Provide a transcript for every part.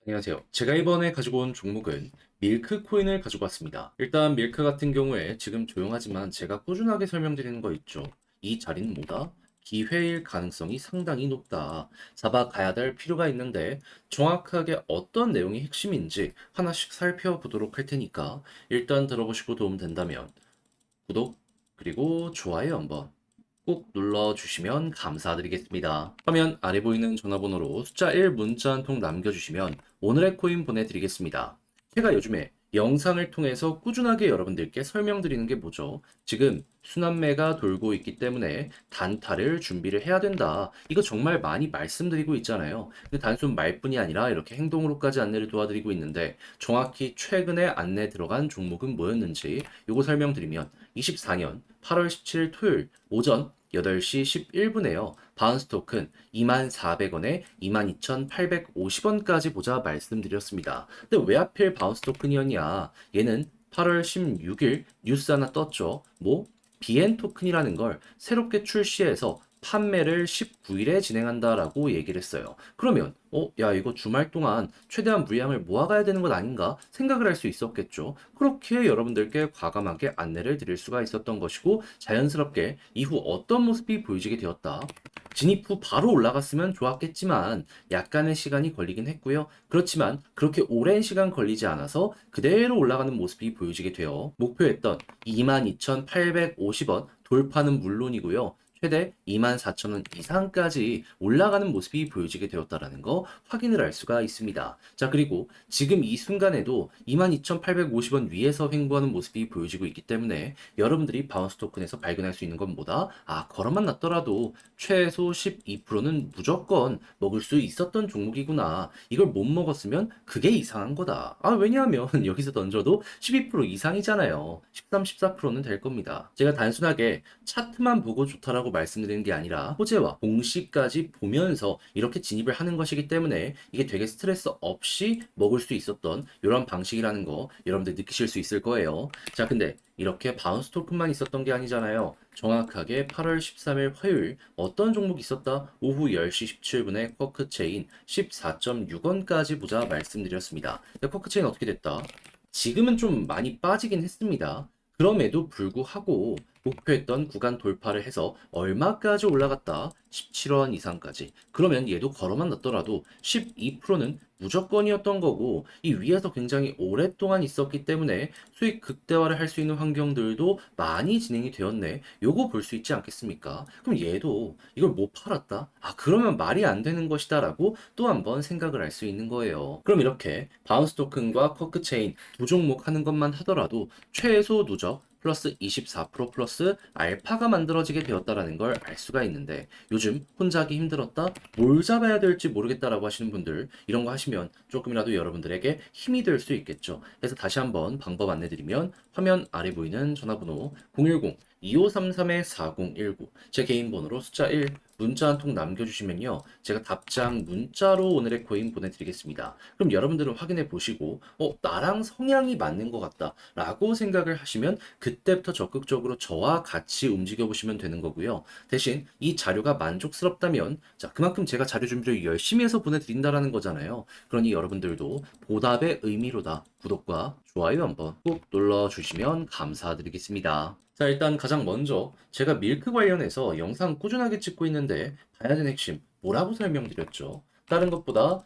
안녕하세요. 제가 이번에 가지고 온 종목은 밀크 코인을 가지고 왔습니다. 일단 밀크 같은 경우에 지금 조용하지만 제가 꾸준하게 설명드리는 거 있죠. 이 자리는 뭐다? 기회일 가능성이 상당히 높다. 잡아가야 될 필요가 있는데 정확하게 어떤 내용이 핵심인지 하나씩 살펴보도록 할 테니까 일단 들어보시고 도움 된다면 구독 그리고 좋아요 한번 꼭 눌러주시면 감사드리겠습니다. 화면 아래 보이는 전화번호로 숫자 1 문자 한 통 남겨주시면 오늘의 코인 보내드리겠습니다. 제가 요즘에 영상을 통해서 꾸준하게 여러분들께 설명드리는 게 뭐죠? 지금 순환매가 돌고 있기 때문에 단타를 준비를 해야 된다. 이거 정말 많이 말씀드리고 있잖아요. 근데 단순 말뿐이 아니라 이렇게 행동으로까지 안내를 도와드리고 있는데 정확히 최근에 안내 들어간 종목은 뭐였는지 이거 설명드리면 24년 8월 17일 토요일 오전 8시 11분에요. 바운스 토큰 24,400원에 22,850원까지 보자 말씀드렸습니다. 근데 왜 하필 바운스 토큰이었냐? 얘는 8월 16일 뉴스 하나 떴죠. 뭐? BN 토큰이라는 걸 새롭게 출시해서 판매를 19일에 진행한다라고 얘기를 했어요. 그러면 야 이거 주말 동안 최대한 물량을 모아가야 되는 것 아닌가 생각을 할 수 있었겠죠. 그렇게 여러분들께 과감하게 안내를 드릴 수가 있었던 것이고 자연스럽게 이후 어떤 모습이 보여지게 되었다. 진입 후 바로 올라갔으면 좋았겠지만 약간의 시간이 걸리긴 했고요. 그렇지만 그렇게 오랜 시간 걸리지 않아서 그대로 올라가는 모습이 보여지게 되어 목표했던 22,850원 돌파는 물론이고요. 최대 24,000원 이상까지 올라가는 모습이 보여지게 되었다라는 거 확인을 할 수가 있습니다. 자, 그리고 지금 이 순간에도 22,850원 위에서 횡보하는 모습이 보여지고 있기 때문에 여러분들이 바운스 토큰에서 발견할 수 있는 건 뭐다? 걸어만 놨더라도 최소 12%는 무조건 먹을 수 있었던 종목이구나. 이걸 못 먹었으면 그게 이상한 거다. 왜냐하면 여기서 던져도 12% 이상이잖아요. 13, 14%는 될 겁니다. 제가 단순하게 차트만 보고 좋다라고 말씀드리는 게 아니라 호재와 공시까지 보면서 이렇게 진입을 하는 것이기 때문에 이게 되게 스트레스 없이 먹을 수 있었던 이런 방식이라는 거 여러분들 느끼실 수 있을 거예요. 자, 근데 이렇게 바운스 토큰만 있었던 게 아니잖아요. 정확하게 8월 13일 화요일 어떤 종목이 있었다? 오후 10시 17분에 쿼크체인 14.6원까지 보자 말씀드렸습니다. 쿼크체인 어떻게 됐다? 지금은 좀 많이 빠지긴 했습니다. 그럼에도 불구하고 목표했던 구간 돌파를 해서 얼마까지 올라갔다? 17원 이상까지. 그러면 얘도 걸어만 놨더라도 12%는 무조건이었던 거고 이 위에서 굉장히 오랫동안 있었기 때문에 수익 극대화를 할 수 있는 환경들도 많이 진행이 되었네. 요거 볼 수 있지 않겠습니까? 그럼 얘도 이걸 못 팔았다? 그러면 말이 안 되는 것이다 라고 또 한번 생각을 할 수 있는 거예요. 그럼 이렇게 바운스 토큰과 커크체인 두 종목 하는 것만 하더라도 최소 누적 플러스 24% 플러스 알파가 만들어지게 되었다라는 걸 알 수가 있는데 요즘 혼자 하기 힘들었다? 뭘 잡아야 될지 모르겠다라고 하시는 분들 이런 거 하시면 조금이라도 여러분들에게 힘이 될 수 있겠죠. 그래서 다시 한번 방법 안내드리면 화면 아래 보이는 전화번호 010-2533-4019 제 개인 번호로 숫자 1 문자 한 통 남겨주시면요. 제가 답장 문자로 오늘의 코인 보내드리겠습니다. 그럼 여러분들은 확인해 보시고 나랑 성향이 맞는 것 같다 라고 생각을 하시면 그때부터 적극적으로 저와 같이 움직여 보시면 되는 거고요. 대신 이 자료가 만족스럽다면 자 그만큼 제가 자료 준비를 열심히 해서 보내드린다라는 거잖아요. 그러니 여러분들도 보답의 의미로다 구독과 좋아요 한번 꼭 눌러주시면 감사드리겠습니다. 자, 일단 가장 먼저 제가 밀크 관련해서 영상 꾸준하게 찍고 있는데 봐야 되는 핵심 뭐라고 설명드렸죠? 다른 것보다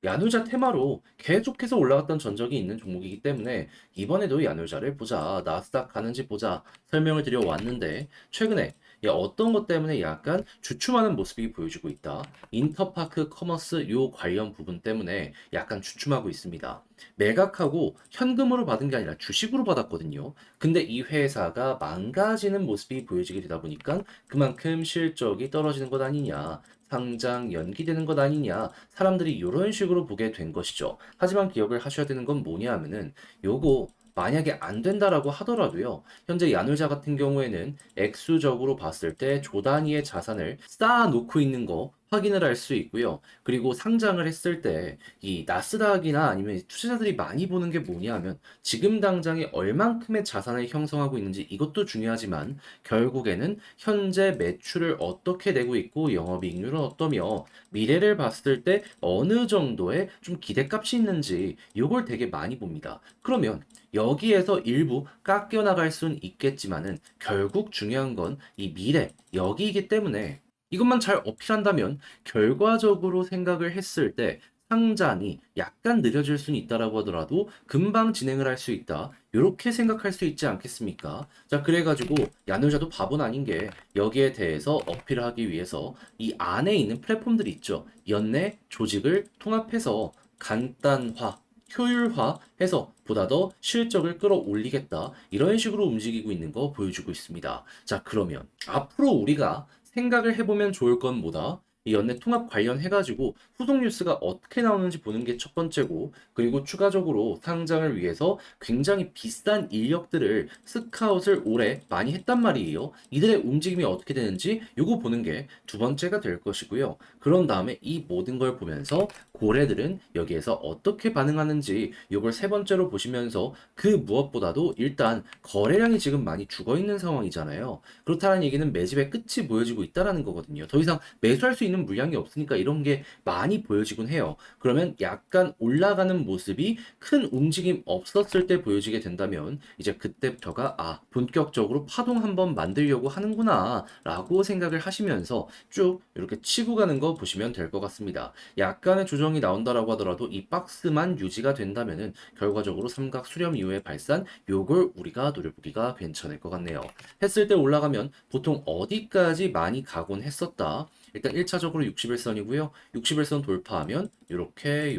야누자 테마로 계속해서 올라갔던 전적이 있는 종목이기 때문에 이번에도 야누자를 보자, 나스닥 가는지 보자 설명을 드려 왔는데 최근에 어떤 것 때문에 약간 주춤하는 모습이 보여지고 있다. 인터파크 커머스 요 관련 부분 때문에 약간 주춤하고 있습니다. 매각하고 현금으로 받은 게 아니라 주식으로 받았거든요. 근데 이 회사가 망가지는 모습이 보여지게 되다 보니까 그만큼 실적이 떨어지는 것 아니냐. 상장 연기되는 것 아니냐. 사람들이 이런 식으로 보게 된 것이죠. 하지만 기억을 하셔야 되는 건 뭐냐 하면은 요거 만약에 안 된다라고 하더라도요. 현재 야누자 같은 경우에는 액수적으로 봤을 때 조 단위의 자산을 쌓아놓고 있는 거 확인을 할 수 있고요. 그리고 상장을 했을 때 이 나스닥이나 아니면 투자자들이 많이 보는 게 뭐냐 하면 지금 당장에 얼만큼의 자산을 형성하고 있는지 이것도 중요하지만 결국에는 현재 매출을 어떻게 내고 있고 영업이익률은 어떠며 미래를 봤을 때 어느 정도의 좀 기대값이 있는지 이걸 되게 많이 봅니다. 그러면 여기에서 일부 깎여 나갈 수는 있겠지만은 결국 중요한 건 이 미래 여기이기 때문에 이것만 잘 어필한다면 결과적으로 생각을 했을 때 상장이 약간 느려질 수는 있다라고 하더라도 금방 진행을 할 수 있다. 이렇게 생각할 수 있지 않겠습니까? 자, 그래가지고 야누자도 바보는 아닌 게 여기에 대해서 어필을 하기 위해서 이 안에 있는 플랫폼들이 있죠. 연내 조직을 통합해서 간단화, 효율화해서 보다 더 실적을 끌어올리겠다. 이런 식으로 움직이고 있는 거 보여주고 있습니다. 자, 그러면 앞으로 우리가 생각을 해보면 좋을 건 뭐다? 이 연내 통합 관련해가지고 후속 뉴스가 어떻게 나오는지 보는 게 첫 번째고, 그리고 추가적으로 상장을 위해서 굉장히 비싼 인력들을 스카웃을 올해 많이 했단 말이에요. 이들의 움직임이 어떻게 되는지 요거 보는 게 두 번째가 될 것이고요. 그런 다음에 이 모든 걸 보면서 고래들은 여기에서 어떻게 반응하는지 요걸 세 번째로 보시면서 그 무엇보다도 일단 거래량이 지금 많이 죽어 있는 상황이잖아요. 그렇다는 얘기는 매집의 끝이 보여지고 있다라는 거거든요. 더 이상 매수할 수 있는 물량이 없으니까 이런 게 많이 보여지곤 해요. 그러면 약간 올라가는 모습이 큰 움직임 없었을 때 보여지게 된다면 이제 그때부터가 본격적으로 파동 한번 만들려고 하는구나 라고 생각을 하시면서 쭉 이렇게 치고 가는 거 보시면 될 것 같습니다. 약간의 조정이 나온다라고 하더라도 이 박스만 유지가 된다면은 결과적으로 삼각 수렴 이후에 발산 요걸 우리가 노려보기가 괜찮을 것 같네요. 했을 때 올라가면 보통 어디까지 많이 가곤 했었다. 일단 1차적으로 61선이고요. 61선 돌파하면 요렇게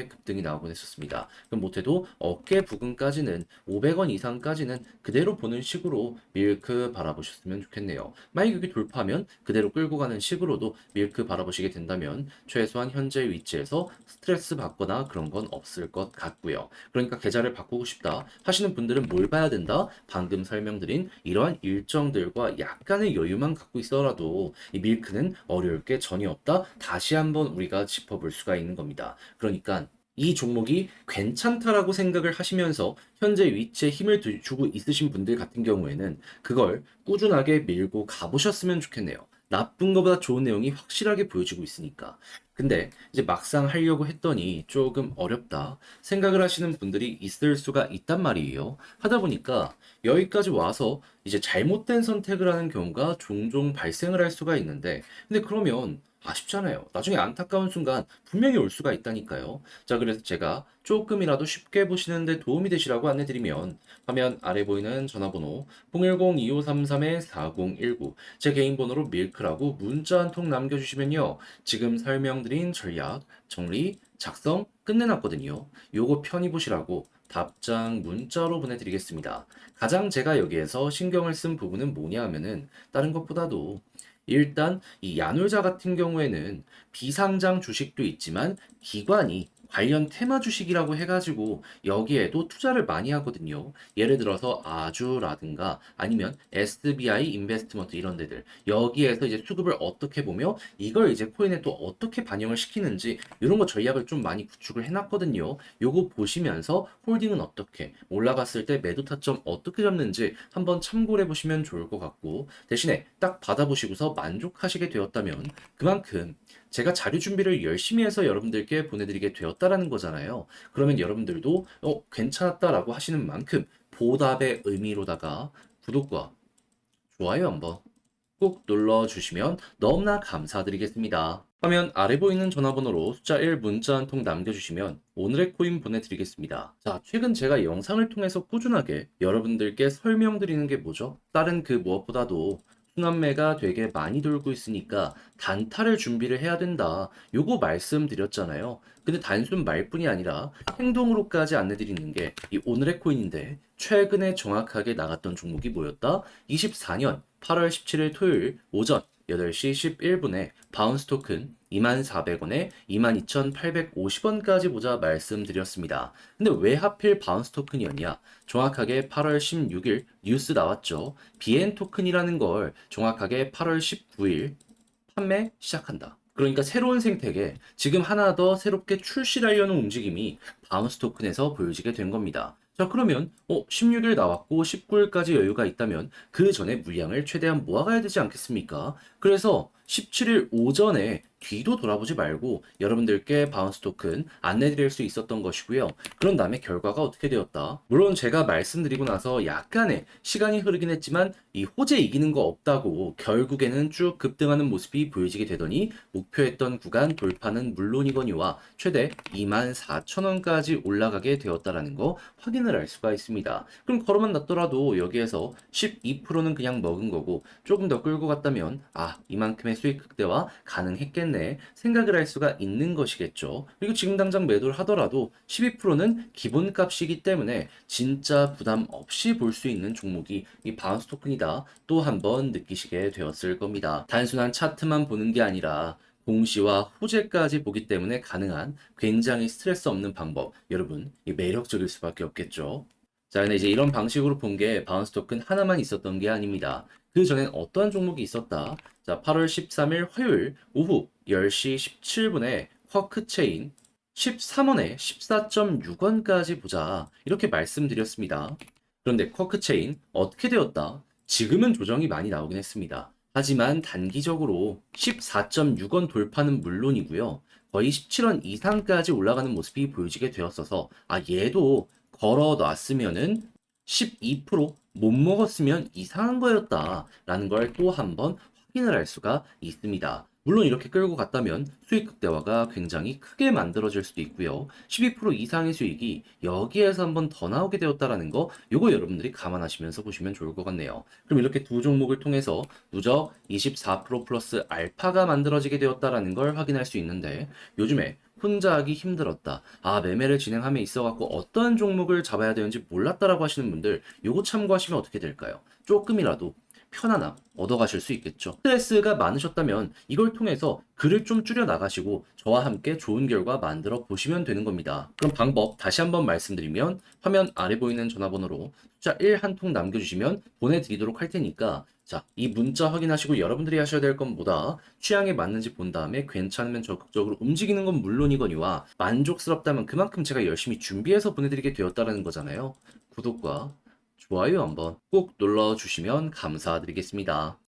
급등이 나오곤 했었습니다. 그럼 못해도 어깨 부근까지는 500원 이상까지는 그대로 보는 식으로 밀크 바라보셨으면 좋겠네요. 만약 여기 돌파하면 그대로 끌고 가는 식으로도 밀크 바라보시게 된다면 최소한 현재 위치에서 스트레스 받거나 그런 건 없을 것 같고요. 그러니까 계좌를 바꾸고 싶다 하시는 분들은 뭘 봐야 된다? 방금 설명드린 이러한 일정들과 약간의 여유만 갖고 있어라도 이 밀크는 어려울 게 전혀 없다. 다시 한번 우리가 짚어볼 수가 있는 겁니다. 그러니까 이 종목이 괜찮다라고 생각을 하시면서 현재 위치에 힘을 주고 있으신 분들 같은 경우에는 그걸 꾸준하게 밀고 가보셨으면 좋겠네요. 나쁜 것보다 좋은 내용이 확실하게 보여지고 있으니까. 근데 이제 막상 하려고 했더니 조금 어렵다 생각을 하시는 분들이 있을 수가 있단 말이에요. 하다 보니까 여기까지 와서 이제 잘못된 선택을 하는 경우가 종종 발생을 할 수가 있는데, 근데 그러면 아쉽잖아요. 나중에 안타까운 순간 분명히 올 수가 있다니까요. 자, 그래서 제가 조금이라도 쉽게 보시는데 도움이 되시라고 안내드리면 화면 아래 보이는 전화번호 010-2533-4019 제 개인 번호로 밀크라고 문자 한 통 남겨주시면요. 지금 설명드린 전략, 정리, 작성 끝내놨거든요. 요거 편히 보시라고 답장 문자로 보내드리겠습니다. 가장 제가 여기에서 신경을 쓴 부분은 뭐냐 하면은 다른 것보다도 일단 이 야놀자 같은 경우에는 비상장 주식도 있지만 기관이 관련 테마 주식이라고 해가지고 여기에도 투자를 많이 하거든요. 예를 들어서 아주라든가 아니면 SBI 인베스트먼트 이런 데들 여기에서 이제 수급을 어떻게 보며 이걸 이제 코인에 또 어떻게 반영을 시키는지 이런 거 전략을 좀 많이 구축을 해놨거든요. 요거 보시면서 홀딩은 어떻게 올라갔을 때 매도 타점 어떻게 잡는지 한번 참고를 해보시면 좋을 것 같고, 대신에 딱 받아보시고서 만족하시게 되었다면 그만큼 제가 자료 준비를 열심히 해서 여러분들께 보내드리게 되었다라는 거잖아요. 그러면 여러분들도 괜찮았다라고 하시는 만큼 보답의 의미로다가 구독과 좋아요 한번 꼭 눌러주시면 너무나 감사드리겠습니다. 화면 아래 보이는 전화번호로 숫자 1 문자 한 통 남겨주시면 오늘의 코인 보내드리겠습니다. 자, 최근 제가 영상을 통해서 꾸준하게 여러분들께 설명드리는 게 뭐죠? 다른 그 무엇보다도 순환매가 되게 많이 돌고 있으니까 단타를 준비를 해야 된다. 요거 말씀드렸잖아요. 근데 단순 말뿐이 아니라 행동으로까지 안내드리는 게 이 오늘의 코인인데, 최근에 정확하게 나갔던 종목이 뭐였다? 24년 8월 17일 토요일 오전 8시 11분에 바운스 토큰 24,400원에 22,850원까지 보자 말씀드렸습니다. 근데 왜 하필 바운스 토큰이었냐? 정확하게 8월 16일 뉴스 나왔죠. BN 토큰이라는 걸 정확하게 8월 19일 판매 시작한다. 그러니까 새로운 생태계, 지금 하나 더 새롭게 출시하려는 움직임이 바운스 토큰에서 보여지게 된 겁니다. 자, 그러면 16일 나왔고 19일까지 여유가 있다면 그 전에 물량을 최대한 모아가야 되지 않겠습니까? 그래서 17일 오전에 뒤도 돌아보지 말고 여러분들께 바운스 토큰 안내드릴 수 있었던 것이고요. 그런 다음에 결과가 어떻게 되었다? 물론 제가 말씀드리고 나서 약간의 시간이 흐르긴 했지만 이 호재 이기는 거 없다고 결국에는 쭉 급등하는 모습이 보여지게 되더니 목표했던 구간 돌파는 물론이거니와 최대 24,000원까지 올라가게 되었다라는 거 확인을 할 수가 있습니다. 그럼 걸어만 놨더라도 여기에서 12%는 그냥 먹은 거고 조금 더 끌고 갔다면 이만큼의 수익 극대화 가능했겠네 생각을 할 수가 있는 것이겠죠. 그리고 지금 당장 매도를 하더라도 12%는 기본값이기 때문에 진짜 부담 없이 볼 수 있는 종목이 이 바운스 토큰이다 또 한번 느끼시게 되었을 겁니다. 단순한 차트만 보는 게 아니라 공시와 호재까지 보기 때문에 가능한 굉장히 스트레스 없는 방법. 여러분, 이 매력적일 수밖에 없겠죠. 자, 근데 이제 이런 방식으로 본 게 바운스 토큰 하나만 있었던 게 아닙니다. 그 전엔 어떠한 종목이 있었다? 자, 8월 13일 화요일 오후 10시 17분에 쿼크 체인 13원에 14.6원까지 보자. 이렇게 말씀드렸습니다. 그런데 쿼크 체인 어떻게 되었다? 지금은 조정이 많이 나오긴 했습니다. 하지만 단기적으로 14.6원 돌파는 물론이고요. 거의 17원 이상까지 올라가는 모습이 보여지게 되었어서 얘도 걸어 놨으면은 12%못 먹었으면 이상한 거였다라는 걸 또 한번 확인을 할 수가 있습니다. 물론 이렇게 끌고 갔다면 수익 극대화가 굉장히 크게 만들어질 수도 있고요. 12% 이상의 수익이 여기에서 한번 더 나오게 되었다라는 거, 요거 여러분들이 감안하시면서 보시면 좋을 것 같네요. 그럼 이렇게 두 종목을 통해서 누적 24% 플러스 알파가 만들어지게 되었다라는 걸 확인할 수 있는데 요즘에 혼자 하기 힘들었다. 매매를 진행함에 있어갖고 어떤 종목을 잡아야 되는지 몰랐다라고 하시는 분들 요거 참고하시면 어떻게 될까요? 조금이라도 편안함 얻어가실 수 있겠죠. 스트레스가 많으셨다면 이걸 통해서 글을 좀 줄여 나가시고 저와 함께 좋은 결과 만들어 보시면 되는 겁니다. 그럼 방법 다시 한번 말씀드리면 화면 아래 보이는 전화번호로 숫자 1 한 통 남겨주시면 보내드리도록 할 테니까 자, 이 문자 확인하시고 여러분들이 하셔야 될 건 뭐다? 취향에 맞는지 본 다음에 괜찮으면 적극적으로 움직이는 건 물론이거니와 만족스럽다면 그만큼 제가 열심히 준비해서 보내드리게 되었다는 거잖아요. 구독과 좋아요 한번 꼭 눌러주시면 감사드리겠습니다.